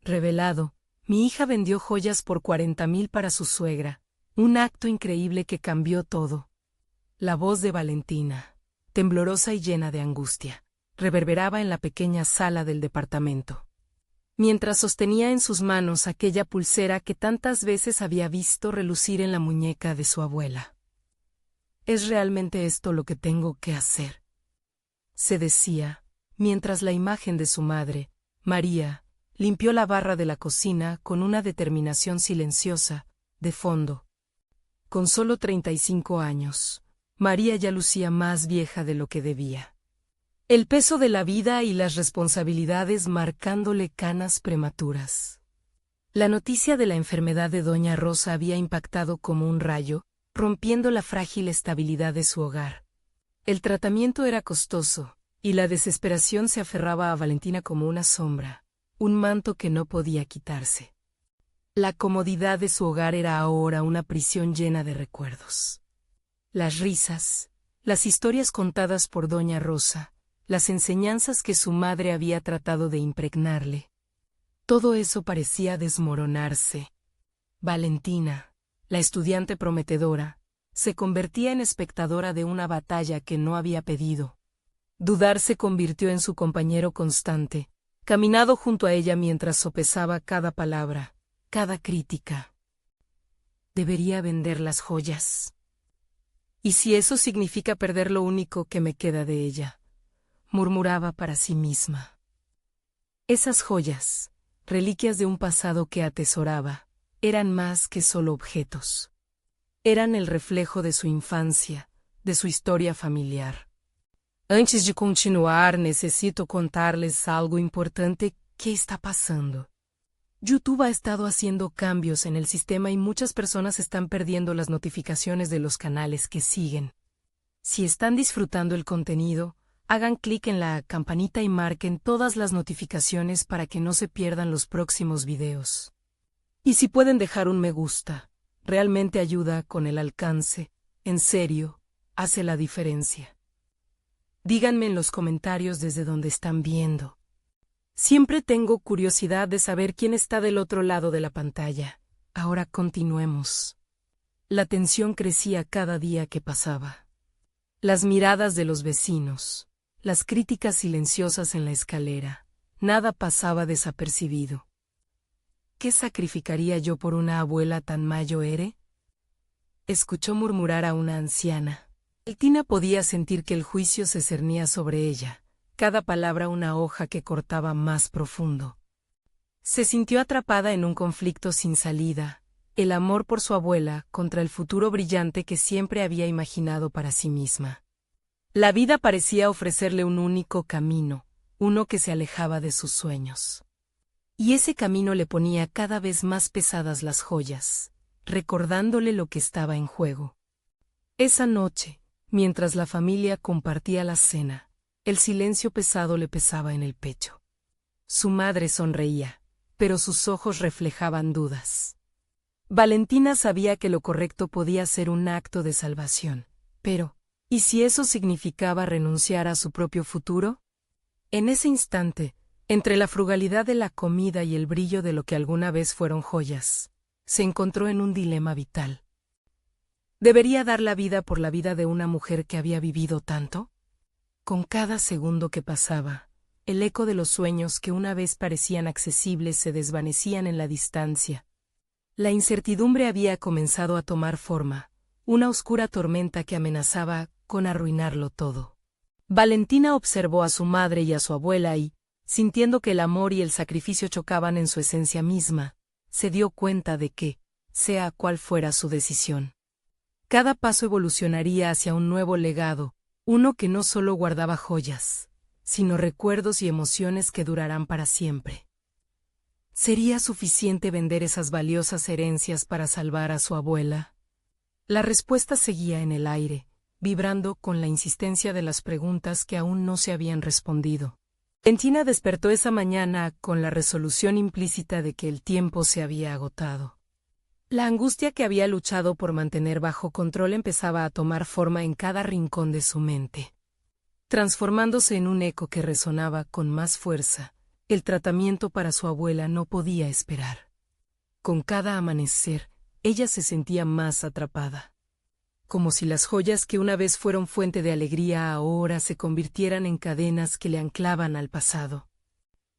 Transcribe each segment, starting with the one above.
Revelado, mi hija vendió joyas por 40,000 para su suegra, un acto increíble que cambió todo. La voz de Valentina, temblorosa y llena de angustia, reverberaba en la pequeña sala del departamento. Mientras sostenía en sus manos aquella pulsera que tantas veces había visto relucir en la muñeca de su abuela. ¿Es realmente esto lo que tengo que hacer?, se decía, mientras la imagen de su madre, María, limpió la barra de la cocina con una determinación silenciosa, de fondo. Con solo 35 años, María ya lucía más vieja de lo que debía. El peso de la vida y las responsabilidades marcándole canas prematuras. La noticia de la enfermedad de doña Rosa había impactado como un rayo, rompiendo la frágil estabilidad de su hogar. El tratamiento era costoso, y la desesperación se aferraba a Valentina como una sombra, un manto que no podía quitarse. La comodidad de su hogar era ahora una prisión llena de recuerdos. Las risas, las historias contadas por doña Rosa, las enseñanzas que su madre había tratado de impregnarle. Todo eso parecía desmoronarse. Valentina, la estudiante prometedora, se convertía en espectadora de una batalla que no había pedido. Dudar se convirtió en su compañero constante, caminado junto a ella mientras sopesaba cada palabra, cada crítica. Debería vender las joyas. ¿Y si eso significa perder lo único que me queda de ella?, murmuraba para sí misma. Esas joyas, reliquias de un pasado que atesoraba, eran más que solo objetos. Eran el reflejo de su infancia, de su historia familiar. Antes de continuar, necesito contarles algo importante que está pasando. YouTube ha estado haciendo cambios en el sistema y muchas personas están perdiendo las notificaciones de los canales que siguen. Si están disfrutando el contenido, hagan clic en la campanita y marquen todas las notificaciones para que no se pierdan los próximos videos. Y si pueden dejar un me gusta, realmente ayuda con el alcance, en serio, hace la diferencia. Díganme en los comentarios desde donde están viendo. Siempre tengo curiosidad de saber quién está del otro lado de la pantalla. Ahora continuemos. La tensión crecía cada día que pasaba. Las miradas de los vecinos, las críticas silenciosas en la escalera, nada pasaba desapercibido. ¿Qué sacrificaría yo por una abuela tan mayor? Escuchó murmurar a una anciana. Valentina podía sentir que el juicio se cernía sobre ella, cada palabra una hoja que cortaba más profundo. Se sintió atrapada en un conflicto sin salida, el amor por su abuela contra el futuro brillante que siempre había imaginado para sí misma. La vida parecía ofrecerle un único camino, uno que se alejaba de sus sueños. Y ese camino le ponía cada vez más pesadas las joyas, recordándole lo que estaba en juego. Esa noche, mientras la familia compartía la cena, el silencio pesado le pesaba en el pecho. Su madre sonreía, pero sus ojos reflejaban dudas. Valentina sabía que lo correcto podía ser un acto de salvación, pero, ¿y si eso significaba renunciar a su propio futuro? En ese instante, entre la frugalidad de la comida y el brillo de lo que alguna vez fueron joyas, se encontró en un dilema vital. ¿Debería dar la vida por la vida de una mujer que había vivido tanto? Con cada segundo que pasaba, el eco de los sueños que una vez parecían accesibles se desvanecían en la distancia. La incertidumbre había comenzado a tomar forma, una oscura tormenta que amenazaba con arruinarlo todo. Valentina observó a su madre y a su abuela y, sintiendo que el amor y el sacrificio chocaban en su esencia misma, se dio cuenta de que, sea cual fuera su decisión, cada paso evolucionaría hacia un nuevo legado, uno que no solo guardaba joyas, sino recuerdos y emociones que durarán para siempre. ¿Sería suficiente vender esas valiosas herencias para salvar a su abuela? La respuesta seguía en el aire, vibrando con la insistencia de las preguntas que aún no se habían respondido. Valentina despertó esa mañana con la resolución implícita de que el tiempo se había agotado. La angustia que había luchado por mantener bajo control empezaba a tomar forma en cada rincón de su mente, transformándose en un eco que resonaba con más fuerza, El tratamiento para su abuela no podía esperar. Con cada amanecer, ella se sentía más atrapada. Como si las joyas que una vez fueron fuente de alegría ahora se convirtieran en cadenas que le anclaban al pasado.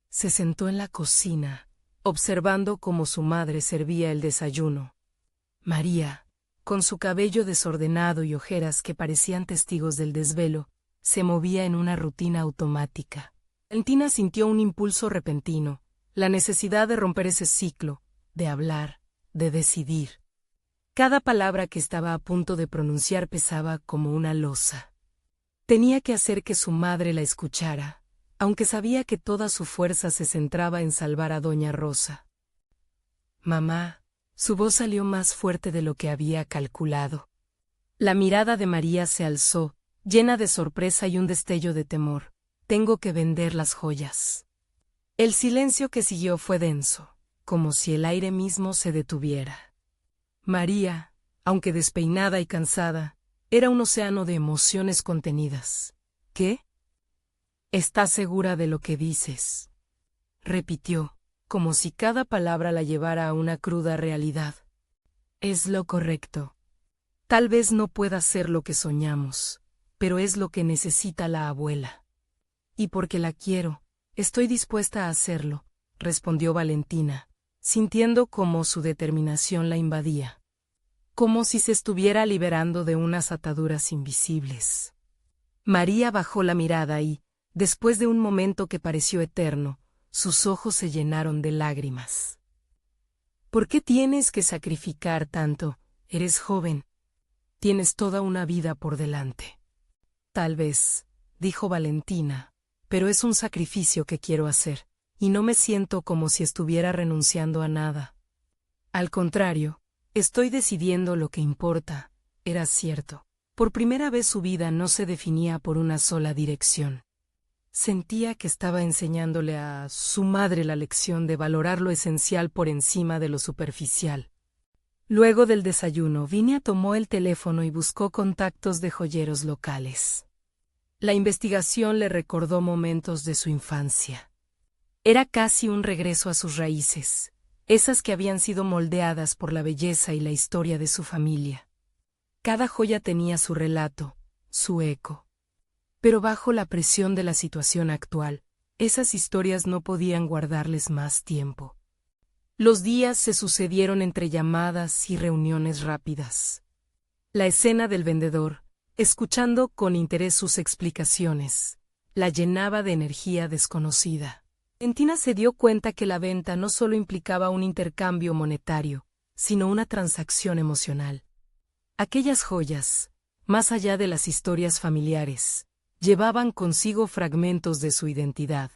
Se sentó en la cocina, observando cómo su madre servía el desayuno. María, con su cabello desordenado y ojeras que parecían testigos del desvelo, se movía en una rutina automática. Valentina sintió un impulso repentino, la necesidad de romper ese ciclo, de hablar, de decidir. Cada palabra que estaba a punto de pronunciar pesaba como una losa. Tenía que hacer que su madre la escuchara, aunque sabía que toda su fuerza se centraba en salvar a doña Rosa. «Mamá», su voz salió más fuerte de lo que había calculado. La mirada de María se alzó, llena de sorpresa y un destello de temor. «Tengo que vender las joyas». El silencio que siguió fue denso, como si el aire mismo se detuviera. María, aunque despeinada y cansada, era un océano de emociones contenidas. «¿Qué? ¿Estás segura de lo que dices?», repitió, como si cada palabra la llevara a una cruda realidad. «Es lo correcto. Tal vez no pueda ser lo que soñamos, pero es lo que necesita la abuela. Y porque la quiero, estoy dispuesta a hacerlo», respondió Valentina, sintiendo cómo su determinación la invadía. Como si se estuviera liberando de unas ataduras invisibles. María bajó la mirada y, después de un momento que pareció eterno, sus ojos se llenaron de lágrimas. «¿Por qué tienes que sacrificar tanto? Eres joven. Tienes toda una vida por delante». «Tal vez», dijo Valentina, «pero es un sacrificio que quiero hacer, y no me siento como si estuviera renunciando a nada. Al contrario, estoy decidiendo lo que importa». Era cierto. Por primera vez su vida no se definía por una sola dirección. Sentía que estaba enseñándole a su madre la lección de valorar lo esencial por encima de lo superficial. Luego del desayuno, Vinia tomó el teléfono y buscó contactos de joyeros locales. La investigación le recordó momentos de su infancia. Era casi un regreso a sus raíces, esas que habían sido moldeadas por la belleza y la historia de su familia. Cada joya tenía su relato, su eco. Pero bajo la presión de la situación actual, esas historias no podían guardarles más tiempo. Los días se sucedieron entre llamadas y reuniones rápidas. La escena del vendedor, escuchando con interés sus explicaciones, la llenaba de energía desconocida. Valentina se dio cuenta que la venta no solo implicaba un intercambio monetario, sino una transacción emocional. Aquellas joyas, más allá de las historias familiares, llevaban consigo fragmentos de su identidad.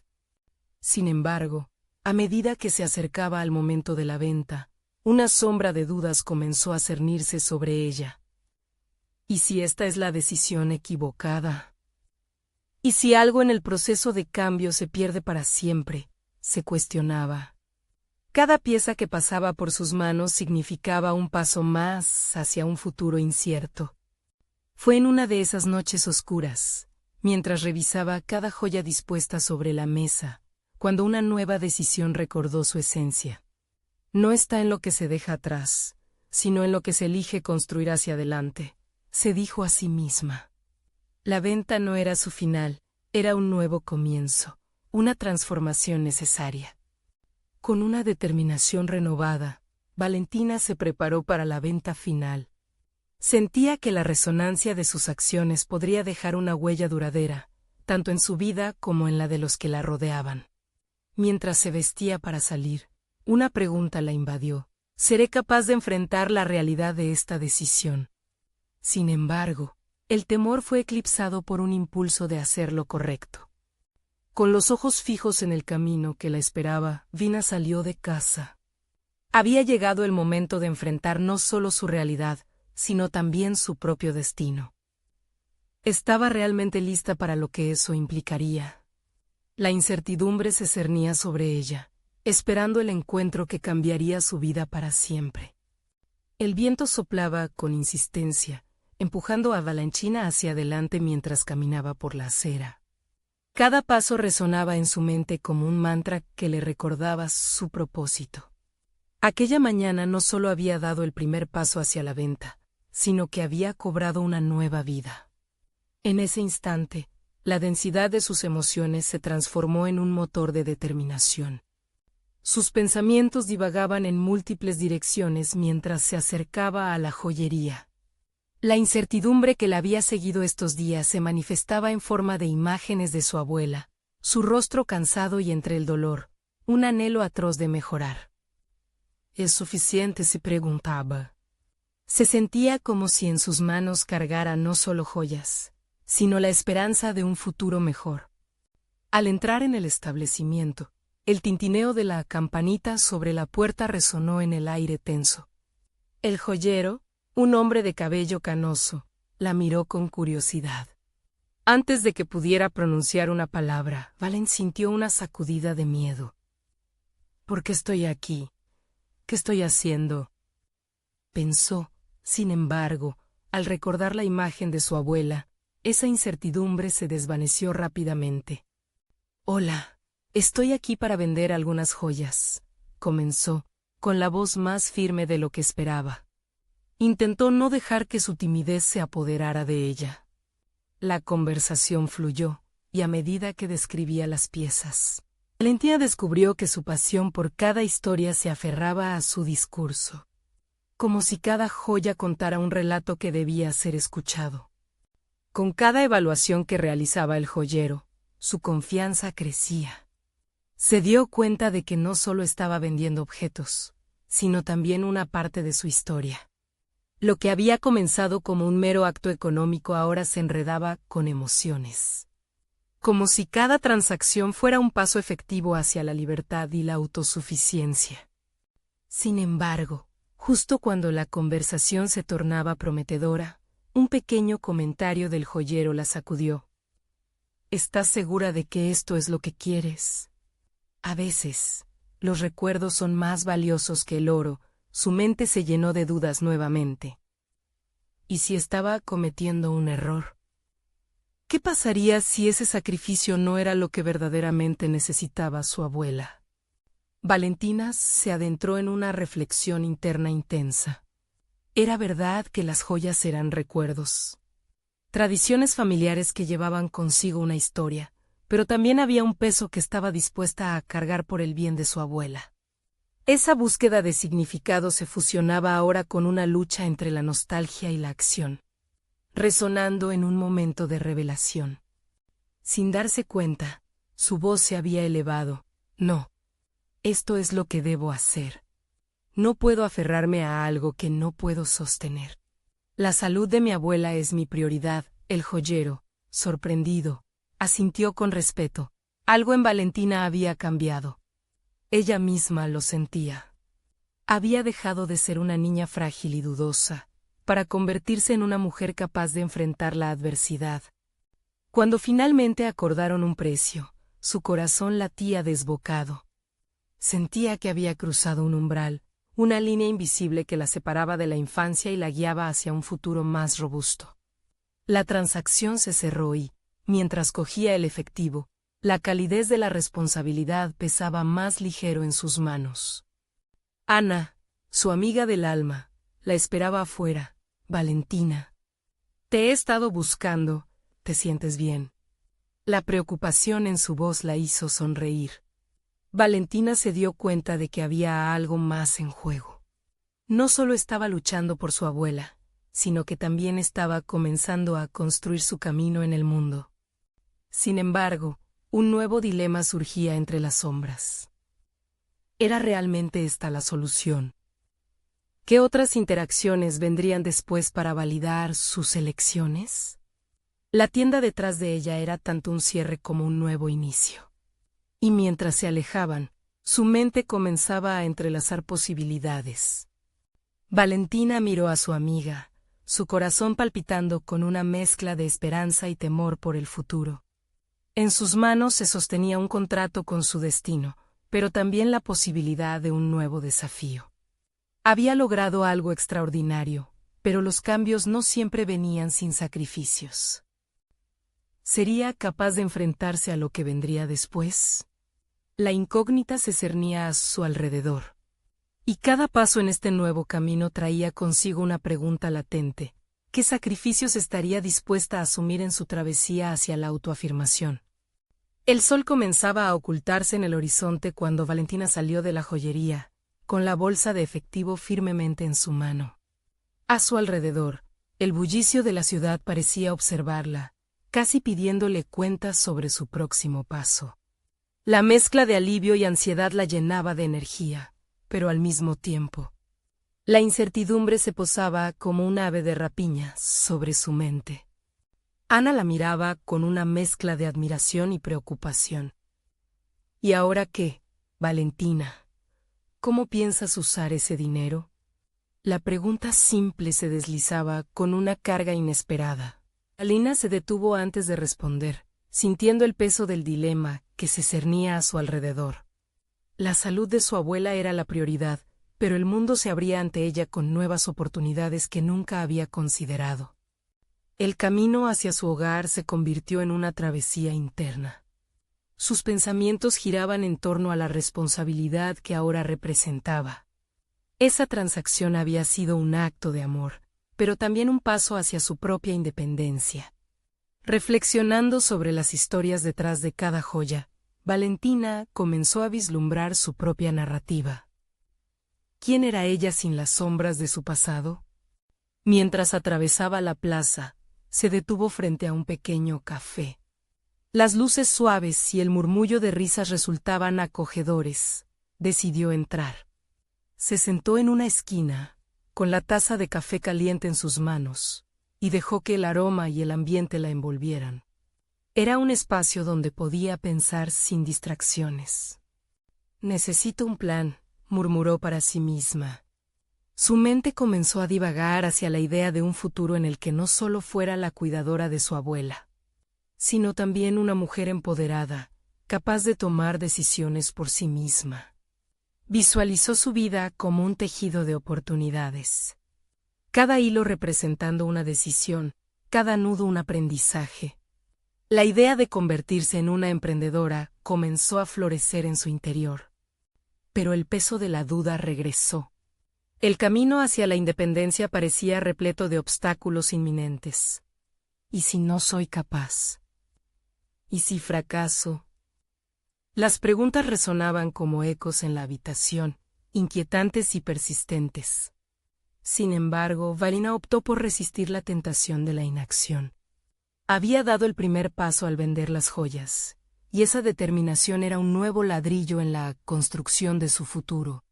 Sin embargo, a medida que se acercaba al momento de la venta, una sombra de dudas comenzó a cernirse sobre ella. ¿Y si esta es la decisión equivocada? ¿Y si algo en el proceso de cambio se pierde para siempre?, se cuestionaba. Cada pieza que pasaba por sus manos significaba un paso más hacia un futuro incierto. Fue en una de esas noches oscuras, mientras revisaba cada joya dispuesta sobre la mesa, cuando una nueva decisión recordó su esencia. No está en lo que se deja atrás, sino en lo que se elige construir hacia adelante, se dijo a sí misma. La venta no era su final, era un nuevo comienzo, una transformación necesaria. Con una determinación renovada, Valentina se preparó para la venta final. Sentía que la resonancia de sus acciones podría dejar una huella duradera, tanto en su vida como en la de los que la rodeaban. Mientras se vestía para salir, una pregunta la invadió. ¿Seré capaz de enfrentar la realidad de esta decisión? Sin embargo, el temor fue eclipsado por un impulso de hacer lo correcto. Con los ojos fijos en el camino que la esperaba, Vina salió de casa. Había llegado el momento de enfrentar no solo su realidad, sino también su propio destino. Estaba realmente lista para lo que eso implicaría. La incertidumbre se cernía sobre ella, esperando el encuentro que cambiaría su vida para siempre. El viento soplaba con insistencia, empujando a Valentina hacia adelante mientras caminaba por la acera. Cada paso resonaba en su mente como un mantra que le recordaba su propósito. Aquella mañana no solo había dado el primer paso hacia la venta, sino que había cobrado una nueva vida. En ese instante, la densidad de sus emociones se transformó en un motor de determinación. Sus pensamientos divagaban en múltiples direcciones mientras se acercaba a la joyería. La incertidumbre que la había seguido estos días se manifestaba en forma de imágenes de su abuela, su rostro cansado y entre el dolor, un anhelo atroz de mejorar. ¿Es suficiente?, se preguntaba. Se sentía como si en sus manos cargara no solo joyas, sino la esperanza de un futuro mejor. Al entrar en el establecimiento, el tintineo de la campanita sobre la puerta resonó en el aire tenso. El joyero, un hombre de cabello canoso, la miró con curiosidad. Antes de que pudiera pronunciar una palabra, Valen sintió una sacudida de miedo. ¿Por qué estoy aquí? ¿Qué estoy haciendo?, pensó. Sin embargo, al recordar la imagen de su abuela, esa incertidumbre se desvaneció rápidamente. «Hola, estoy aquí para vender algunas joyas», comenzó, con la voz más firme de lo que esperaba. Intentó no dejar que su timidez se apoderara de ella. La conversación fluyó, y a medida que describía las piezas, Valentina descubrió que su pasión por cada historia se aferraba a su discurso, como si cada joya contara un relato que debía ser escuchado. Con cada evaluación que realizaba el joyero, su confianza crecía. Se dio cuenta de que no solo estaba vendiendo objetos, sino también una parte de su historia. Lo que había comenzado como un mero acto económico ahora se enredaba con emociones. Como si cada transacción fuera un paso efectivo hacia la libertad y la autosuficiencia. Sin embargo, justo cuando la conversación se tornaba prometedora, un pequeño comentario del joyero la sacudió. ¿Estás segura de que esto es lo que quieres? A veces, los recuerdos son más valiosos que el oro. Su mente se llenó de dudas nuevamente. ¿Y si estaba cometiendo un error? ¿Qué pasaría si ese sacrificio no era lo que verdaderamente necesitaba su abuela? Valentina se adentró en una reflexión interna intensa. Era verdad que las joyas eran recuerdos, tradiciones familiares que llevaban consigo una historia, pero también había un peso que estaba dispuesta a cargar por el bien de su abuela. Esa búsqueda de significado se fusionaba ahora con una lucha entre la nostalgia y la acción, resonando en un momento de revelación. Sin darse cuenta, su voz se había elevado. No, esto es lo que debo hacer. No puedo aferrarme a algo que no puedo sostener. La salud de mi abuela es mi prioridad. El joyero, sorprendido, asintió con respeto. Algo en Valentina había cambiado. Ella misma lo sentía. Había dejado de ser una niña frágil y dudosa, para convertirse en una mujer capaz de enfrentar la adversidad. Cuando finalmente acordaron un precio, su corazón latía desbocado. Sentía que había cruzado un umbral, una línea invisible que la separaba de la infancia y la guiaba hacia un futuro más robusto. La transacción se cerró y, mientras cogía el efectivo, la calidez de la responsabilidad pesaba más ligero en sus manos. Ana, su amiga del alma, la esperaba afuera. Valentina. Te he estado buscando, ¿te sientes bien? La preocupación en su voz la hizo sonreír. Valentina se dio cuenta de que había algo más en juego. No solo estaba luchando por su abuela, sino que también estaba comenzando a construir su camino en el mundo. Sin embargo, un nuevo dilema surgía entre las sombras. ¿Era realmente esta la solución? ¿Qué otras interacciones vendrían después para validar sus elecciones? La tienda detrás de ella era tanto un cierre como un nuevo inicio. Y mientras se alejaban, su mente comenzaba a entrelazar posibilidades. Valentina miró a su amiga, su corazón palpitando con una mezcla de esperanza y temor por el futuro. En sus manos se sostenía un contrato con su destino, pero también la posibilidad de un nuevo desafío. Había logrado algo extraordinario, pero los cambios no siempre venían sin sacrificios. ¿Sería capaz de enfrentarse a lo que vendría después? La incógnita se cernía a su alrededor. Y cada paso en este nuevo camino traía consigo una pregunta latente. ¿Qué sacrificios estaría dispuesta a asumir en su travesía hacia la autoafirmación? El sol comenzaba a ocultarse en el horizonte cuando Valentina salió de la joyería, con la bolsa de efectivo firmemente en su mano. A su alrededor, el bullicio de la ciudad parecía observarla, casi pidiéndole cuentas sobre su próximo paso. La mezcla de alivio y ansiedad la llenaba de energía, pero al mismo tiempo, la incertidumbre se posaba como un ave de rapiña sobre su mente. Ana la miraba con una mezcla de admiración y preocupación. ¿Y ahora qué, Valentina? ¿Cómo piensas usar ese dinero? La pregunta simple se deslizaba con una carga inesperada. Alina se detuvo antes de responder, sintiendo el peso del dilema que se cernía a su alrededor. La salud de su abuela era la prioridad, pero el mundo se abría ante ella con nuevas oportunidades que nunca había considerado. El camino hacia su hogar se convirtió en una travesía interna. Sus pensamientos giraban en torno a la responsabilidad que ahora representaba. Esa transacción había sido un acto de amor, pero también un paso hacia su propia independencia. Reflexionando sobre las historias detrás de cada joya, Valentina comenzó a vislumbrar su propia narrativa. ¿Quién era ella sin las sombras de su pasado? Mientras atravesaba la plaza, se detuvo frente a un pequeño café. Las luces suaves y el murmullo de risas resultaban acogedores. Decidió entrar. Se sentó en una esquina, con la taza de café caliente en sus manos, y dejó que el aroma y el ambiente la envolvieran. Era un espacio donde podía pensar sin distracciones. «Necesito un plan», murmuró para sí misma. Su mente comenzó a divagar hacia la idea de un futuro en el que no solo fuera la cuidadora de su abuela, sino también una mujer empoderada, capaz de tomar decisiones por sí misma. Visualizó su vida como un tejido de oportunidades. Cada hilo representando una decisión, cada nudo un aprendizaje. La idea de convertirse en una emprendedora comenzó a florecer en su interior. Pero el peso de la duda regresó. El camino hacia la independencia parecía repleto de obstáculos inminentes. ¿Y si no soy capaz? ¿Y si fracaso? Las preguntas resonaban como ecos en la habitación, inquietantes y persistentes. Sin embargo, Valina optó por resistir la tentación de la inacción. Había dado el primer paso al vender las joyas, y esa determinación era un nuevo ladrillo en la construcción de su futuro.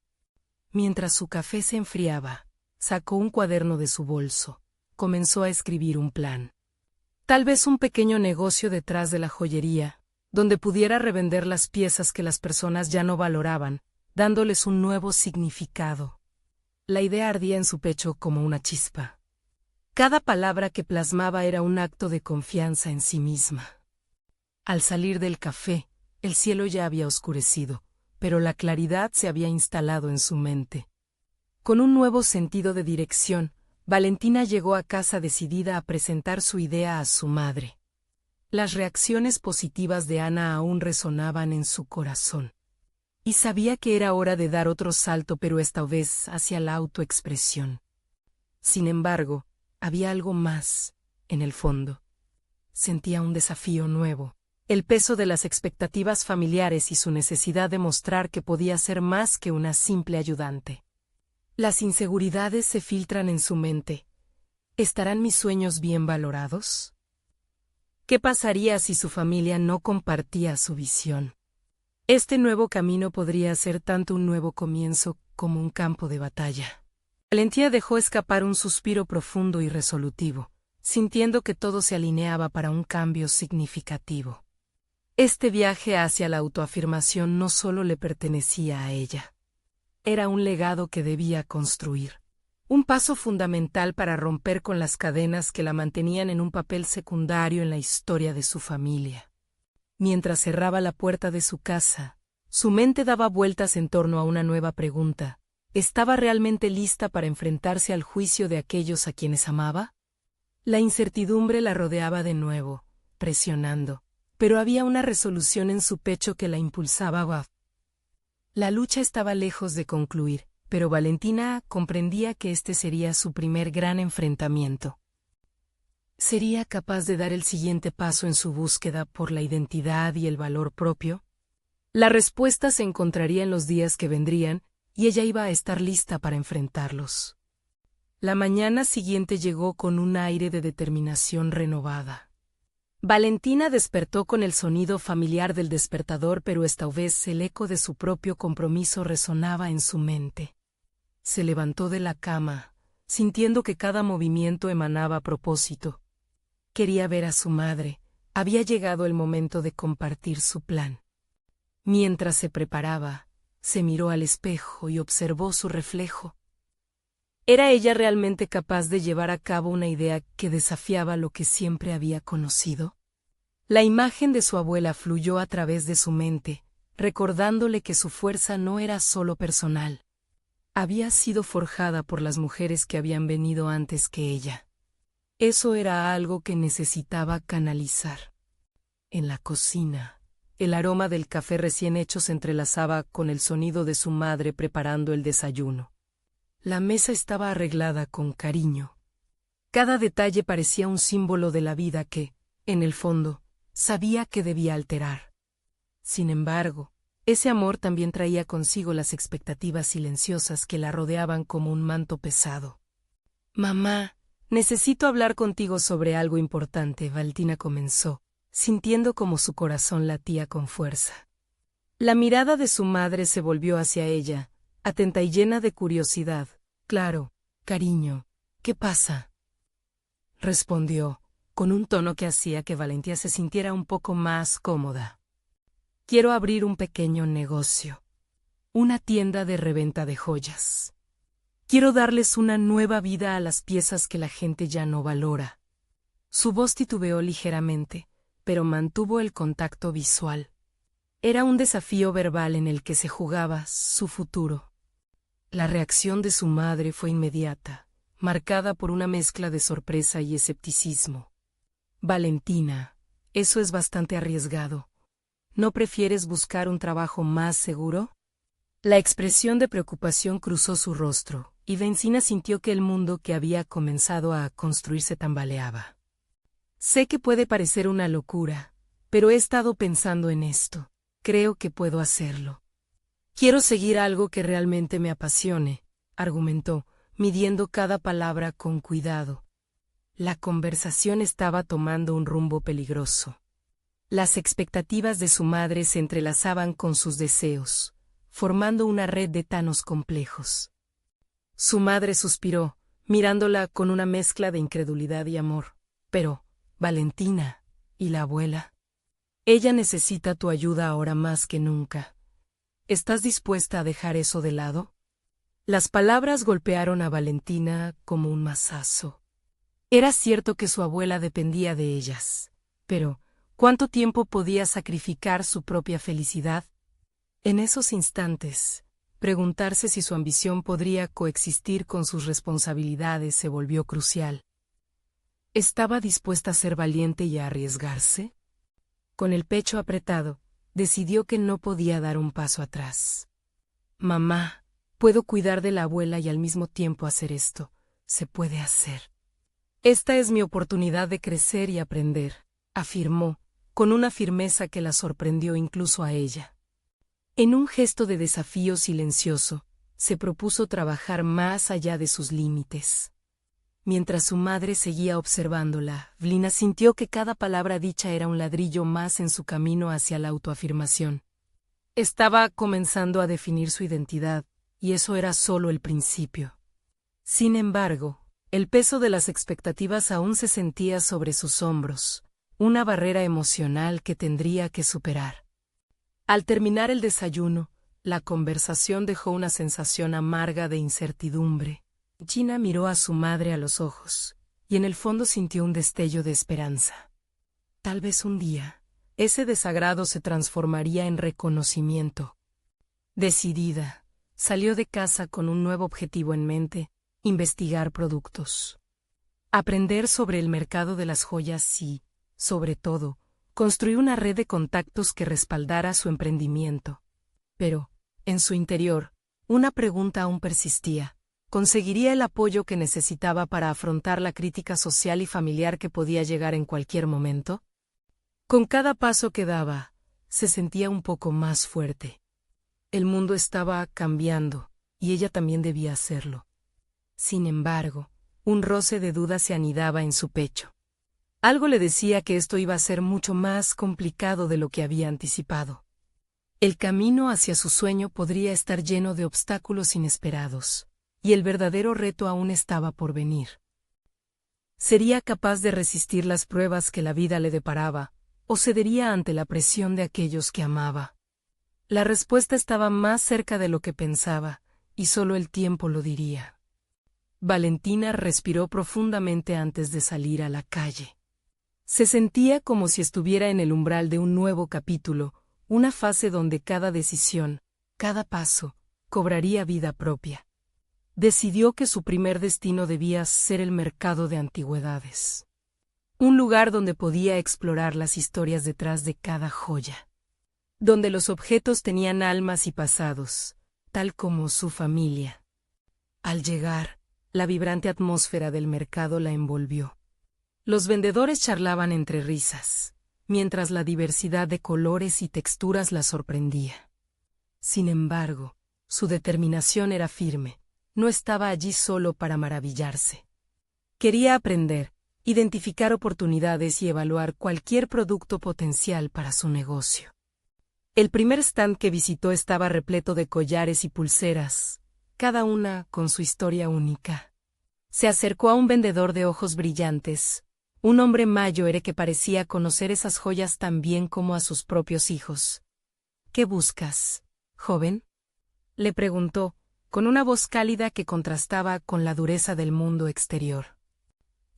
Mientras su café se enfriaba, sacó un cuaderno de su bolso. Comenzó a escribir un plan. Tal vez un pequeño negocio detrás de la joyería, donde pudiera revender las piezas que las personas ya no valoraban, dándoles un nuevo significado. La idea ardía en su pecho como una chispa. Cada palabra que plasmaba era un acto de confianza en sí misma. Al salir del café, el cielo ya había oscurecido, pero la claridad se había instalado en su mente. Con un nuevo sentido de dirección, Valentina llegó a casa decidida a presentar su idea a su madre. Las reacciones positivas de Ana aún resonaban en su corazón. Y sabía que era hora de dar otro salto, pero esta vez hacia la autoexpresión. Sin embargo, había algo más, en el fondo. Sentía un desafío nuevo, el peso de las expectativas familiares y su necesidad de mostrar que podía ser más que una simple ayudante. Las inseguridades se filtran en su mente. ¿Estarán mis sueños bien valorados? ¿Qué pasaría si su familia no compartía su visión? Este nuevo camino podría ser tanto un nuevo comienzo como un campo de batalla. Valentía dejó escapar un suspiro profundo y resolutivo, sintiendo que todo se alineaba para un cambio significativo. Este viaje hacia la autoafirmación no solo le pertenecía a ella. Era un legado que debía construir. Un paso fundamental para romper con las cadenas que la mantenían en un papel secundario en la historia de su familia. Mientras cerraba la puerta de su casa, su mente daba vueltas en torno a una nueva pregunta. ¿Estaba realmente lista para enfrentarse al juicio de aquellos a quienes amaba? La incertidumbre la rodeaba de nuevo, presionando, pero había una resolución en su pecho que la impulsaba. La lucha estaba lejos de concluir, pero Valentina comprendía que este sería su primer gran enfrentamiento. ¿Sería capaz de dar el siguiente paso en su búsqueda por la identidad y el valor propio? La respuesta se encontraría en los días que vendrían, y ella iba a estar lista para enfrentarlos. La mañana siguiente llegó con un aire de determinación renovada. Valentina despertó con el sonido familiar del despertador, pero esta vez el eco de su propio compromiso resonaba en su mente. Se levantó de la cama, sintiendo que cada movimiento emanaba propósito. Quería ver a su madre, había llegado el momento de compartir su plan. Mientras se preparaba, se miró al espejo y observó su reflejo. ¿Era ella realmente capaz de llevar a cabo una idea que desafiaba lo que siempre había conocido? La imagen de su abuela fluyó a través de su mente, recordándole que su fuerza no era solo personal. Había sido forjada por las mujeres que habían venido antes que ella. Eso era algo que necesitaba canalizar. En la cocina, el aroma del café recién hecho se entrelazaba con el sonido de su madre preparando el desayuno. La mesa estaba arreglada con cariño. Cada detalle parecía un símbolo de la vida que, en el fondo, sabía que debía alterar. Sin embargo, ese amor también traía consigo las expectativas silenciosas que la rodeaban como un manto pesado. «Mamá, necesito hablar contigo sobre algo importante», Valentina comenzó, sintiendo como su corazón latía con fuerza. La mirada de su madre se volvió hacia ella, atenta y llena de curiosidad. «Claro, cariño, ¿qué pasa?», respondió, con un tono que hacía que Valentina se sintiera un poco más cómoda. «Quiero abrir un pequeño negocio, una tienda de reventa de joyas. Quiero darles una nueva vida a las piezas que la gente ya no valora». Su voz titubeó ligeramente, pero mantuvo el contacto visual. Era un desafío verbal en el que se jugaba su futuro. La reacción de su madre fue inmediata, marcada por una mezcla de sorpresa y escepticismo. «Valentina, eso es bastante arriesgado. ¿No prefieres buscar un trabajo más seguro?». La expresión de preocupación cruzó su rostro, y Valentina sintió que el mundo que había comenzado a construirse tambaleaba. «Sé que puede parecer una locura, pero he estado pensando en esto. Creo que puedo hacerlo. Quiero seguir algo que realmente me apasione», argumentó, midiendo cada palabra con cuidado. La conversación estaba tomando un rumbo peligroso. Las expectativas de su madre se entrelazaban con sus deseos, formando una red de tanos complejos. Su madre suspiró, mirándola con una mezcla de incredulidad y amor. «Pero, Valentina, ¿y la abuela? Ella necesita tu ayuda ahora más que nunca. ¿Estás dispuesta a dejar eso de lado?». Las palabras golpearon a Valentina como un mazazo. Era cierto que su abuela dependía de ellas, pero ¿cuánto tiempo podía sacrificar su propia felicidad? En esos instantes, preguntarse si su ambición podría coexistir con sus responsabilidades se volvió crucial. ¿Estaba dispuesta a ser valiente y a arriesgarse? Con el pecho apretado, decidió que no podía dar un paso atrás. «Mamá, puedo cuidar de la abuela y al mismo tiempo hacer esto. Se puede hacer. Esta es mi oportunidad de crecer y aprender», afirmó, con una firmeza que la sorprendió incluso a ella. En un gesto de desafío silencioso, se propuso trabajar más allá de sus límites. Mientras su madre seguía observándola, Valentina sintió que cada palabra dicha era un ladrillo más en su camino hacia la autoafirmación. Estaba comenzando a definir su identidad, y eso era solo el principio. Sin embargo, el peso de las expectativas aún se sentía sobre sus hombros, una barrera emocional que tendría que superar. Al terminar el desayuno, la conversación dejó una sensación amarga de incertidumbre. Gina miró a su madre a los ojos, y en el fondo sintió un destello de esperanza. Tal vez un día, ese desagrado se transformaría en reconocimiento. Decidida, salió de casa con un nuevo objetivo en mente: investigar productos. Aprender sobre el mercado de las joyas y, Sobre todo, construir una red de contactos que respaldara su emprendimiento. Pero, en su interior, una pregunta aún persistía. ¿Conseguiría el apoyo que necesitaba para afrontar la crítica social y familiar que podía llegar en cualquier momento? Con cada paso que daba, se sentía un poco más fuerte. El mundo estaba cambiando, y ella también debía hacerlo. Sin embargo, un roce de duda se anidaba en su pecho. Algo le decía que esto iba a ser mucho más complicado de lo que había anticipado. El camino hacia su sueño podría estar lleno de obstáculos inesperados, y el verdadero reto aún estaba por venir. ¿Sería capaz de resistir las pruebas que la vida le deparaba, o cedería ante la presión de aquellos que amaba? La respuesta estaba más cerca de lo que pensaba, y solo el tiempo lo diría. Valentina respiró profundamente antes de salir a la calle. Se sentía como si estuviera en el umbral de un nuevo capítulo, una fase donde cada decisión, cada paso, cobraría vida propia. Decidió que su primer destino debía ser el mercado de antigüedades. Un lugar donde podía explorar las historias detrás de cada joya. Donde los objetos tenían almas y pasados, tal como su familia. Al llegar, la vibrante atmósfera del mercado la envolvió. Los vendedores charlaban entre risas, mientras la diversidad de colores y texturas la sorprendía. Sin embargo, su determinación era firme, no estaba allí solo para maravillarse. Quería aprender, identificar oportunidades y evaluar cualquier producto potencial para su negocio. El primer stand que visitó estaba repleto de collares y pulseras, cada una con su historia única. Se acercó a un vendedor de ojos brillantes, un hombre mayor que parecía conocer esas joyas tan bien como a sus propios hijos. ¿Qué buscas, joven?, le preguntó, con una voz cálida que contrastaba con la dureza del mundo exterior.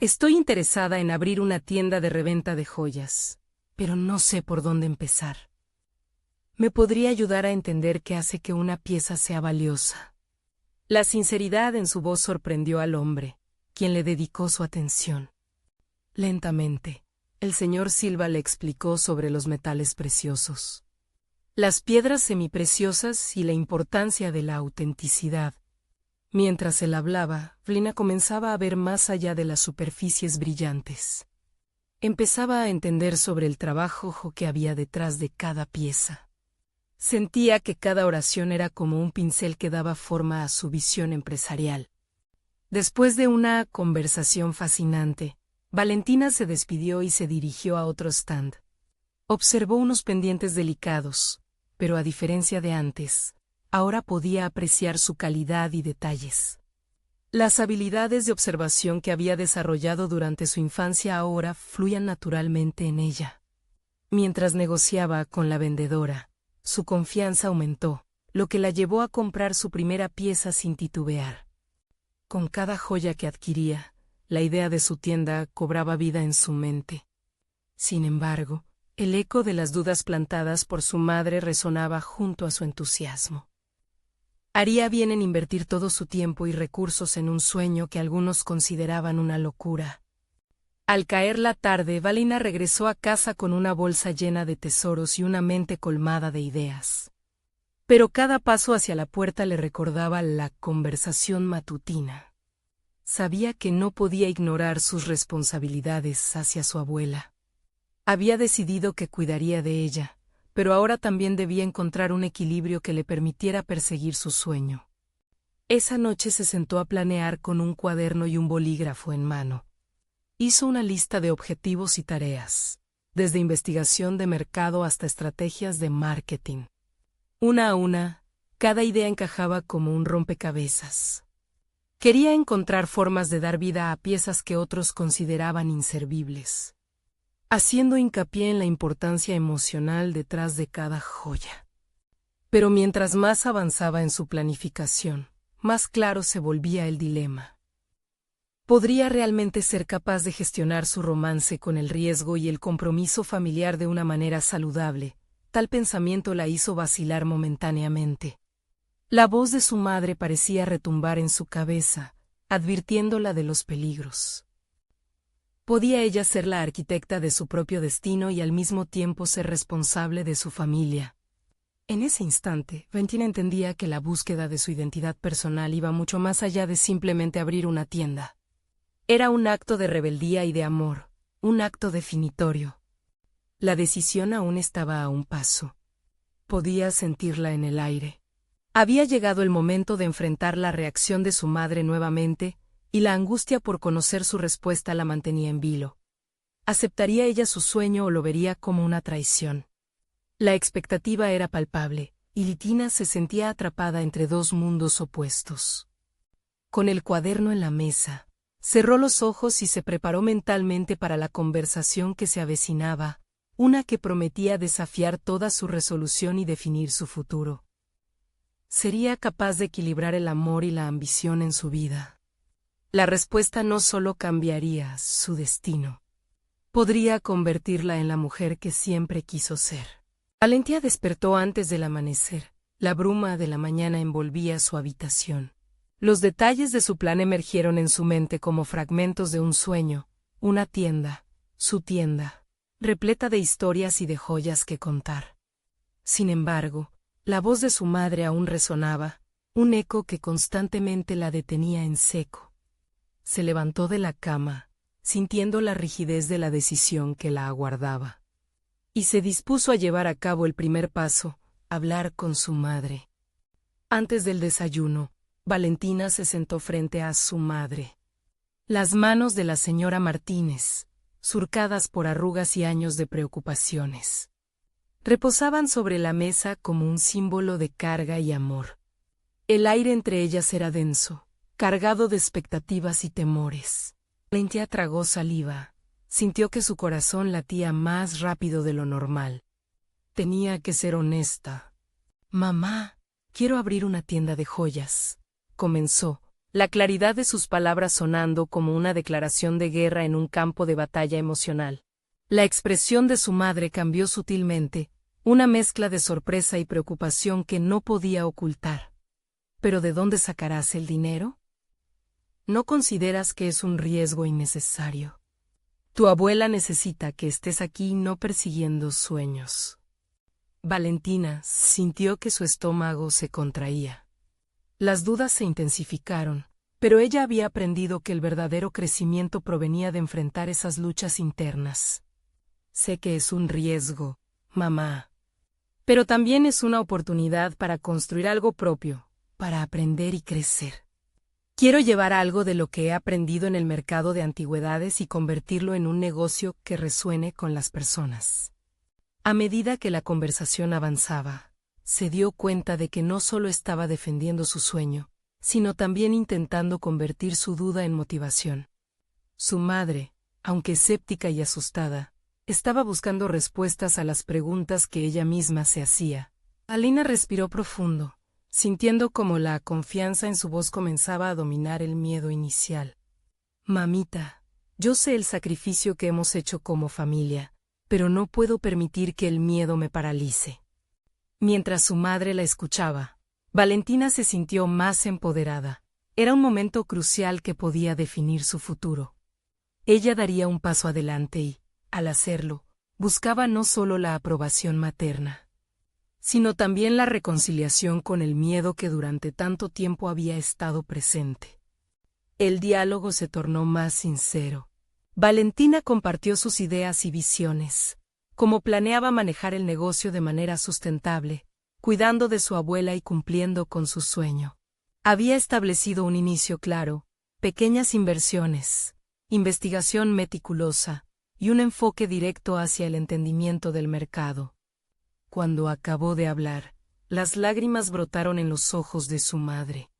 Estoy interesada en abrir una tienda de reventa de joyas, pero no sé por dónde empezar. ¿Me podría ayudar a entender qué hace que una pieza sea valiosa? La sinceridad en su voz sorprendió al hombre, quien le dedicó su atención. Lentamente, el señor Silva le explicó sobre los metales preciosos, las piedras semipreciosas y la importancia de la autenticidad. Mientras él hablaba, Flina comenzaba a ver más allá de las superficies brillantes. Empezaba a entender sobre el trabajo que había detrás de cada pieza. Sentía que cada oración era como un pincel que daba forma a su visión empresarial. Después de una conversación fascinante, Valentina se despidió y se dirigió a otro stand. Observó unos pendientes delicados, pero a diferencia de antes, ahora podía apreciar su calidad y detalles. Las habilidades de observación que había desarrollado durante su infancia ahora fluían naturalmente en ella. Mientras negociaba con la vendedora, su confianza aumentó, lo que la llevó a comprar su primera pieza sin titubear. Con cada joya que adquiría, la idea de su tienda cobraba vida en su mente. Sin embargo, el eco de las dudas plantadas por su madre resonaba junto a su entusiasmo. Haría bien en invertir todo su tiempo y recursos en un sueño que algunos consideraban una locura. Al caer la tarde, Valina regresó a casa con una bolsa llena de tesoros y una mente colmada de ideas. Pero cada paso hacia la puerta le recordaba la conversación matutina. Sabía que no podía ignorar sus responsabilidades hacia su abuela. Había decidido que cuidaría de ella, pero ahora también debía encontrar un equilibrio que le permitiera perseguir su sueño. Esa noche se sentó a planear con un cuaderno y un bolígrafo en mano. Hizo una lista de objetivos y tareas, desde investigación de mercado hasta estrategias de marketing. Una a una, cada idea encajaba como un rompecabezas. Quería encontrar formas de dar vida a piezas que otros consideraban inservibles, haciendo hincapié en la importancia emocional detrás de cada joya. Pero mientras más avanzaba en su planificación, más claro se volvía el dilema. ¿Podría realmente ser capaz de gestionar su romance con el riesgo y el compromiso familiar de una manera saludable? Tal pensamiento la hizo vacilar momentáneamente. La voz de su madre parecía retumbar en su cabeza, advirtiéndola de los peligros. ¿Podía ella ser la arquitecta de su propio destino y al mismo tiempo ser responsable de su familia? En ese instante, Valentina entendía que la búsqueda de su identidad personal iba mucho más allá de simplemente abrir una tienda. Era un acto de rebeldía y de amor, un acto definitorio. La decisión aún estaba a un paso. Podía sentirla en el aire. Había llegado el momento de enfrentar la reacción de su madre nuevamente, y la angustia por conocer su respuesta la mantenía en vilo. ¿Aceptaría ella su sueño o lo vería como una traición? La expectativa era palpable, y Valentina se sentía atrapada entre dos mundos opuestos. Con el cuaderno en la mesa, cerró los ojos y se preparó mentalmente para la conversación que se avecinaba, una que prometía desafiar toda su resolución y definir su futuro. ¿Sería capaz de equilibrar el amor y la ambición en su vida? La respuesta no solo cambiaría su destino, podría convertirla en la mujer que siempre quiso ser. Valentina despertó antes del amanecer. La bruma de la mañana envolvía su habitación. Los detalles de su plan emergieron en su mente como fragmentos de un sueño, una tienda, su tienda, repleta de historias y de joyas que contar. Sin embargo, la voz de su madre aún resonaba, un eco que constantemente la detenía en seco. Se levantó de la cama, sintiendo la rigidez de la decisión que la aguardaba. Y se dispuso a llevar a cabo el primer paso, hablar con su madre. Antes del desayuno, Valentina se sentó frente a su madre. Las manos de la señora Martínez, surcadas por arrugas y años de preocupaciones, reposaban sobre la mesa como un símbolo de carga y amor. El aire entre ellas era denso, cargado de expectativas y temores. Valentina tragó saliva, sintió que su corazón latía más rápido de lo normal. Tenía que ser honesta. «Mamá, quiero abrir una tienda de joyas», comenzó, la claridad de sus palabras sonando como una declaración de guerra en un campo de batalla emocional. La expresión de su madre cambió sutilmente, una mezcla de sorpresa y preocupación que no podía ocultar. ¿Pero de dónde sacarás el dinero? ¿No consideras que es un riesgo innecesario? Tu abuela necesita que estés aquí no persiguiendo sueños. Valentina sintió que su estómago se contraía. Las dudas se intensificaron, pero ella había aprendido que el verdadero crecimiento provenía de enfrentar esas luchas internas. Sé que es un riesgo, mamá, pero también es una oportunidad para construir algo propio, para aprender y crecer. Quiero llevar algo de lo que he aprendido en el mercado de antigüedades y convertirlo en un negocio que resuene con las personas. A medida que la conversación avanzaba, se dio cuenta de que no solo estaba defendiendo su sueño, sino también intentando convertir su duda en motivación. Su madre, aunque escéptica y asustada, estaba buscando respuestas a las preguntas que ella misma se hacía. Alina respiró profundo, sintiendo como la confianza en su voz comenzaba a dominar el miedo inicial. «Mamita, yo sé el sacrificio que hemos hecho como familia, pero no puedo permitir que el miedo me paralice». Mientras su madre la escuchaba, Valentina se sintió más empoderada. Era un momento crucial que podía definir su futuro. Ella daría un paso adelante y, al hacerlo, buscaba no solo la aprobación materna, sino también la reconciliación con el miedo que durante tanto tiempo había estado presente. El diálogo se tornó más sincero. Valentina compartió sus ideas y visiones, cómo planeaba manejar el negocio de manera sustentable, cuidando de su abuela y cumpliendo con su sueño. Había establecido un inicio claro, pequeñas inversiones, investigación meticulosa y un enfoque directo hacia el entendimiento del mercado. Cuando acabó de hablar, las lágrimas brotaron en los ojos de su madre.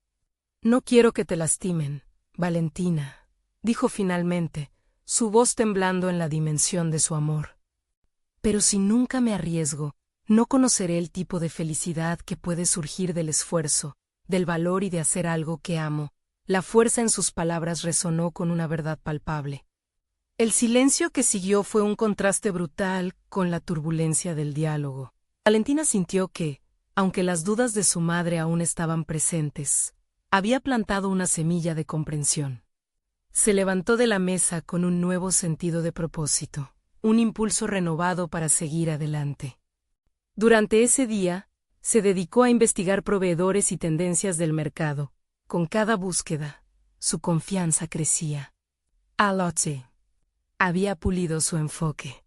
«No quiero que te lastimen, Valentina», dijo finalmente, su voz temblando en la dimensión de su amor. «Pero si nunca me arriesgo, no conoceré el tipo de felicidad que puede surgir del esfuerzo, del valor y de hacer algo que amo». La fuerza en sus palabras resonó con una verdad palpable. El silencio que siguió fue un contraste brutal con la turbulencia del diálogo. Valentina sintió que, aunque las dudas de su madre aún estaban presentes, había plantado una semilla de comprensión. Se levantó de la mesa con un nuevo sentido de propósito, un impulso renovado para seguir adelante. Durante ese día, se dedicó a investigar proveedores y tendencias del mercado. Con cada búsqueda, su confianza crecía. Aloche había pulido su enfoque.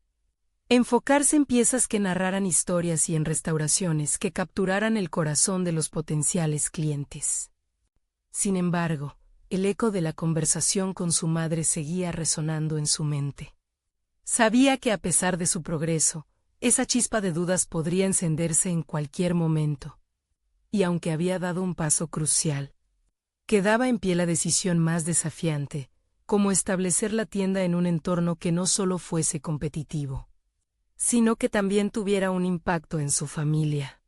Enfocarse en piezas que narraran historias y en restauraciones que capturaran el corazón de los potenciales clientes. Sin embargo, el eco de la conversación con su madre seguía resonando en su mente. Sabía que a pesar de su progreso, esa chispa de dudas podría encenderse en cualquier momento. Y aunque había dado un paso crucial, quedaba en pie la decisión más desafiante, como establecer la tienda en un entorno que no solo fuese competitivo, sino que también tuviera un impacto en su familia.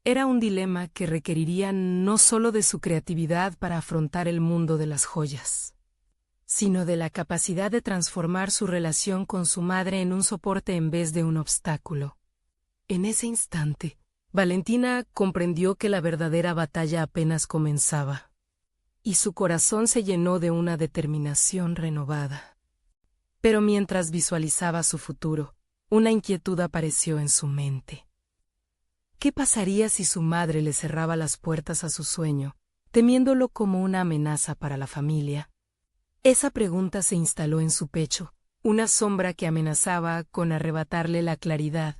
Era un dilema que requeriría no solo de su creatividad para afrontar el mundo de las joyas, sino de la capacidad de transformar su relación con su madre en un soporte en vez de un obstáculo. En ese instante, Valentina comprendió que la verdadera batalla apenas comenzaba, y su corazón se llenó de una determinación renovada. Pero mientras visualizaba su futuro, una inquietud apareció en su mente. ¿Qué pasaría si su madre le cerraba las puertas a su sueño, temiéndolo como una amenaza para la familia? Esa pregunta se instaló en su pecho, una sombra que amenazaba con arrebatarle la claridad.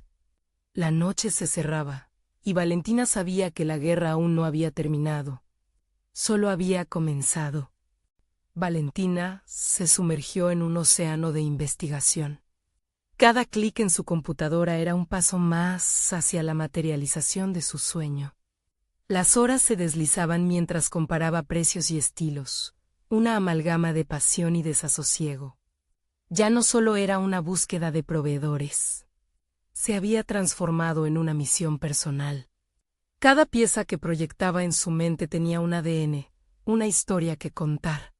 La noche se cerraba, y Valentina sabía que la guerra aún no había terminado. Solo había comenzado. Valentina se sumergió en un océano de investigación. Cada clic en su computadora era un paso más hacia la materialización de su sueño. Las horas se deslizaban mientras comparaba precios y estilos, una amalgama de pasión y desasosiego. Ya no solo era una búsqueda de proveedores. Se había transformado en una misión personal. Cada pieza que proyectaba en su mente tenía un ADN, una historia que contar.